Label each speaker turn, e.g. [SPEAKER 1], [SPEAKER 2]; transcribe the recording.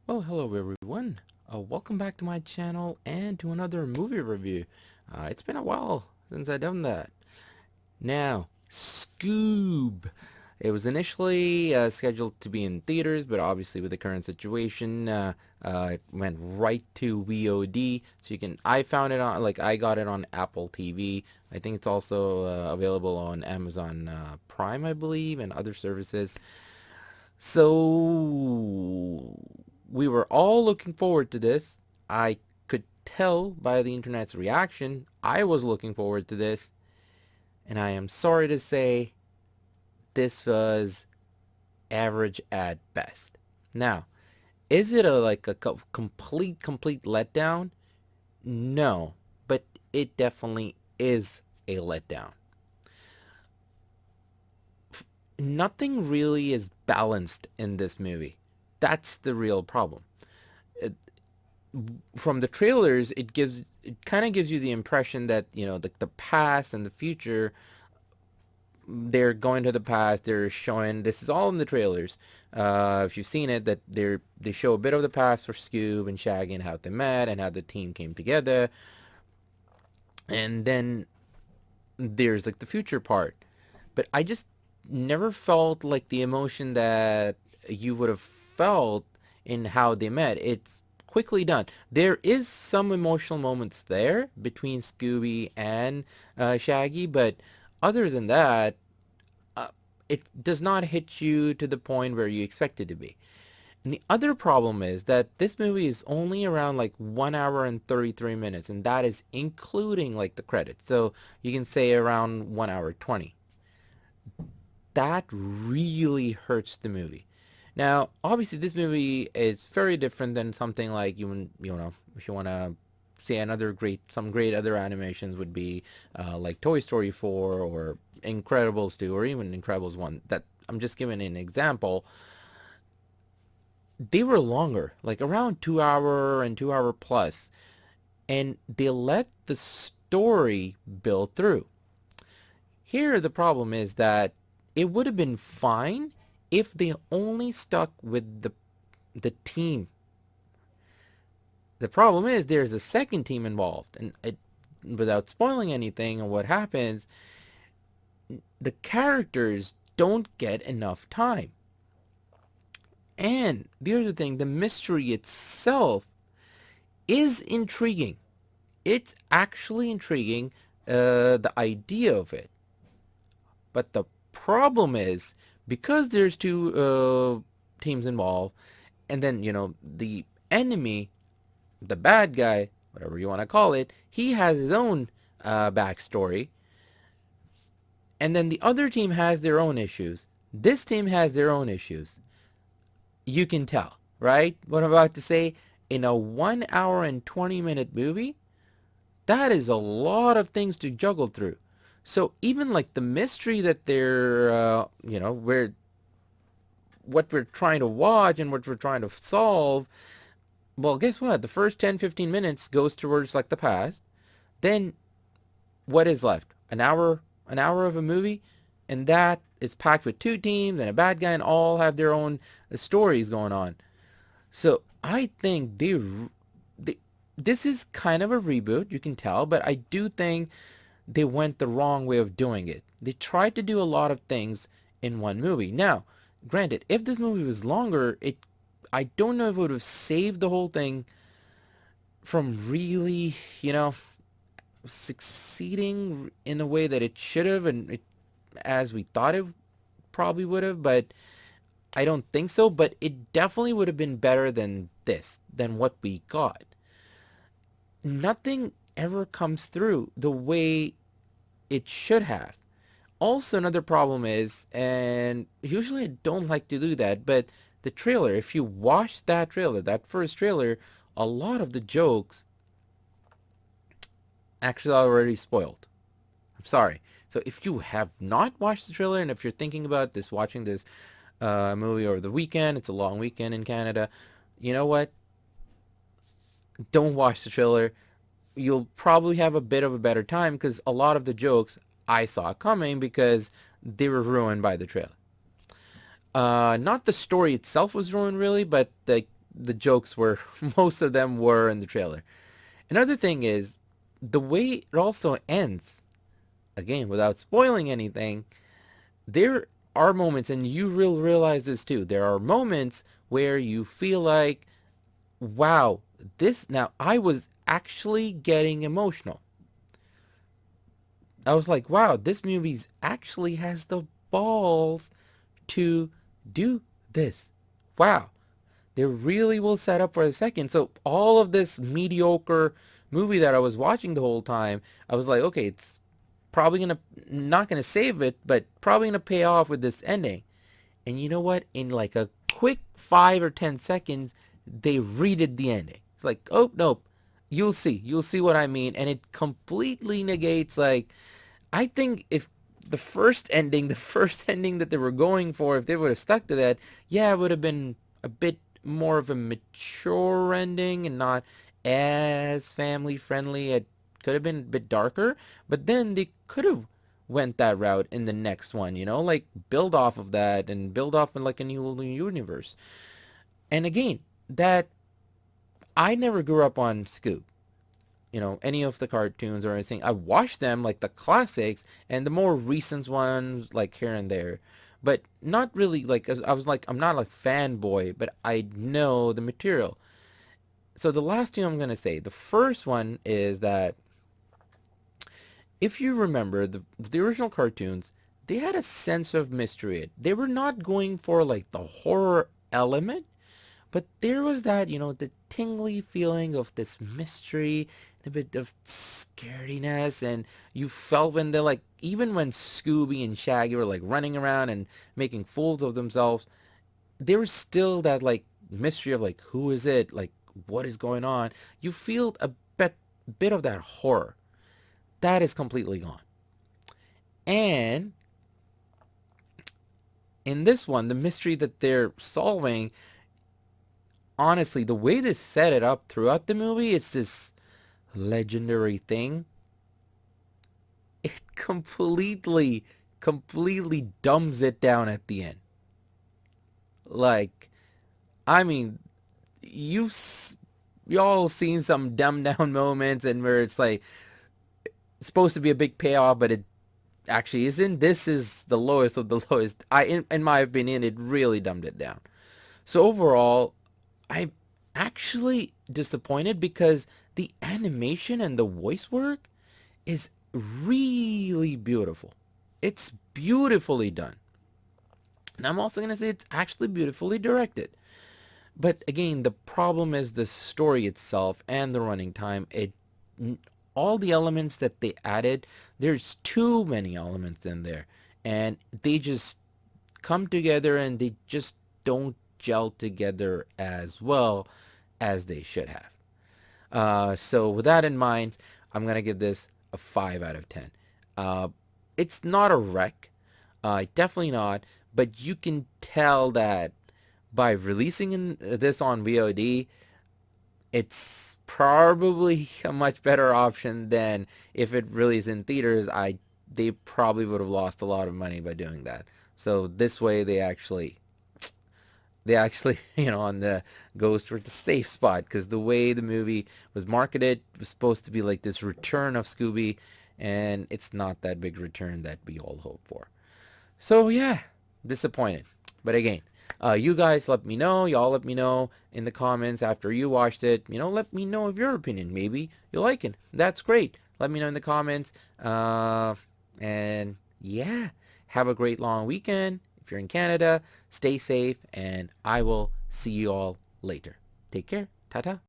[SPEAKER 1] Well, hello everyone. Welcome back to my channel and to another movie review. It's been a while since I've done that. Now, Scoob. It was initially scheduled to be in theaters, but obviously with the current situation, it went right to VOD. So you can, I found it on, I got it on Apple TV. I think it's also available on Amazon Prime, I believe, and other services. So we were all looking forward to this. I could tell by the internet's reaction, I was looking forward to this, and I am sorry to say this was average at best. Now, is it a complete letdown? No, but it definitely is a letdown. Nothing really is balanced in this movie. That's the real problem. It, from the trailers, it kind of gives you the impression that the past and the future, they're going to the past. They're showing, this is all in the trailers. If you've seen it, that they show a bit of the past for Scoob and Shaggy and how they met and how the team came together, and then there's like the future part. But I just never felt like the emotion that you would have felt in how they met. It's quickly done. There is some emotional moments there between Scooby and Shaggy, but other than that, uh, it does not hit you to the point where you expect it to be. And the other problem is that this movie is only around like 1 hour and 33 minutes, and that is including like the credits. So you can say around 1 hour 20. That really hurts the movie. Now, obviously, this movie is very different than something like if you want to say some great other animations would be like Toy Story 4 or Incredibles 2 or even Incredibles 1. That I'm just giving an example. They were longer, like around 2 hour and 2 hour plus, and they let the story build through. Here, the problem is that it would have been fine if they only stuck with the team. The problem is there's a second team involved, and without spoiling anything on what happens, the characters don't get enough time. And the other thing, the mystery itself is intriguing. It's actually intriguing, the idea of it. But the problem is, because there's two teams involved, and then, the enemy, the bad guy, whatever you want to call it, he has his own backstory. And then the other team has their own issues. This team has their own issues. You can tell, right? What I'm about to say. In a 1 hour and 20-minute movie, that is a lot of things to juggle through. So even like the mystery that they're, we're what we're trying to watch and what we're trying to solve, well, guess what? The first 10-15 minutes goes towards like the past. Then what is left? An hour of a movie, and that is packed with two teams and a bad guy, and all have their own stories going on. So I think they this is kind of a reboot, you can tell, but I do think they went the wrong way of doing it. They tried to do a lot of things in one movie. Now, granted, if this movie was longer, I don't know if it would have saved the whole thing from really, succeeding in a way that it should have, and as we thought it probably would have, but I don't think so. But it definitely would have been better than what we got. Nothing ever comes through the way it should have. Also, another problem is, and usually I don't like to do that, but the trailer, if you watch that trailer, that first trailer, a lot of the jokes actually already spoiled. I'm sorry. So if you have not watched the trailer, and if you're thinking about watching this movie over the weekend, it's a long weekend in Canada, you know what? Don't watch the trailer. You'll probably have a bit of a better time because a lot of the jokes I saw coming because they were ruined by the trailer. Not the story itself was ruined really, but the jokes were, most of them were in the trailer. Another thing is the way it also ends. Again, without spoiling anything, there are moments, and you will realize this too. There are moments where you feel like, wow, this now I was actually getting emotional. I was like, wow, this movie's actually has the balls to do this. Wow. They really will set up for a second. So all of this mediocre movie that I was watching the whole time, I was like, okay, it's probably gonna not gonna save it, but probably gonna pay off with this ending. And you know what? In like a quick 5 or 10 seconds, they redid the ending. It's like, oh nope, you'll see what I mean, and it completely negates like I think if the first ending that they were going for, if they would have stuck to that, yeah, it would have been a bit more of a mature ending and not as family friendly. It could have been a bit darker, but then they could have went that route in the next one, like build off of that and build off in like a new universe. And again, that I never grew up on Scoob, any of the cartoons or anything. I watched them, like the classics and the more recent ones, like here and there. But not really, like, I was like, I'm not like fanboy, but I know the material. So the last two I'm going to say, the first one is that if you remember the original cartoons, they had a sense of mystery. They were not going for like the horror element, but there was that, the tingly feeling of this mystery, a bit of scariness, and you felt when they're like, even when Scooby and Shaggy were like running around and making fools of themselves, there was still that like mystery of like, who is it? Like, what is going on? You feel a bit of that horror. That is completely gone. And in this one, the mystery that they're solving, honestly, the way they set it up throughout the movie, it's this legendary thing. It completely dumbs it down at the end. Like, I mean, y'all seen some dumbed down moments and where it's like supposed to be a big payoff, but it actually isn't. This is the lowest of the lowest. In my opinion, it really dumbed it down. So overall, I'm actually disappointed because the animation and the voice work is really beautiful. It's beautifully done. And I'm also going to say it's actually beautifully directed. But again, the problem is the story itself and the running time. All the elements that they added, there's too many elements in there. And they just come together and they just don't gel together as well as they should have. So with that in mind, I'm going to give this a 5 out of 10. Uh, it's not a wreck. Definitely not. But you can tell that by releasing this on VOD, it's probably a much better option than if it released in theaters. They probably would have lost a lot of money by doing that. So this way they actually on the goes towards the safe spot, because the way the movie was marketed was supposed to be like this return of Scooby, and it's not that big return that we all hope for. So yeah, disappointed. But again, you guys let me know. Y'all let me know in the comments after you watched it. Let me know of your opinion. Maybe you like it. That's great. Let me know in the comments. And yeah, have a great long weekend. If you're in Canada, stay safe, and I will see you all later. Take care. Ta-ta.